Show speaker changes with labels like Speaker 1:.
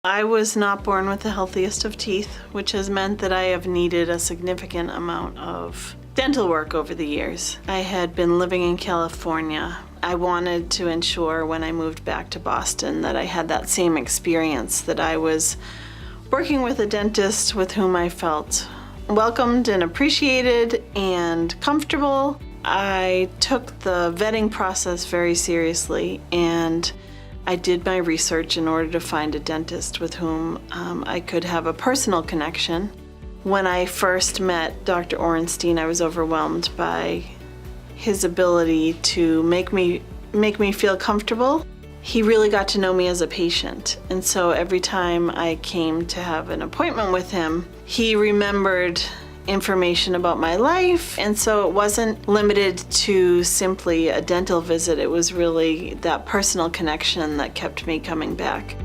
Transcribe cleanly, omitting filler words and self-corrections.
Speaker 1: I was not born with the healthiest of teeth, which has meant that I have needed a significant amount of dental work over the years. I had been living in California. I wanted to ensure when I moved back to Boston that I had that same experience, that I was working with a dentist with whom I felt welcomed and appreciated and comfortable. I took the vetting process very seriously, and I did my research in order to find a dentist with whom I could have a personal connection. When I first met Dr. Orenstein, I was overwhelmed by his ability to make me feel comfortable. He really got to know me as a patient, and so every time I came to have an appointment with him, he remembered information about my life, and so it wasn't limited to simply a dental visit. It was really that personal connection that kept me coming back.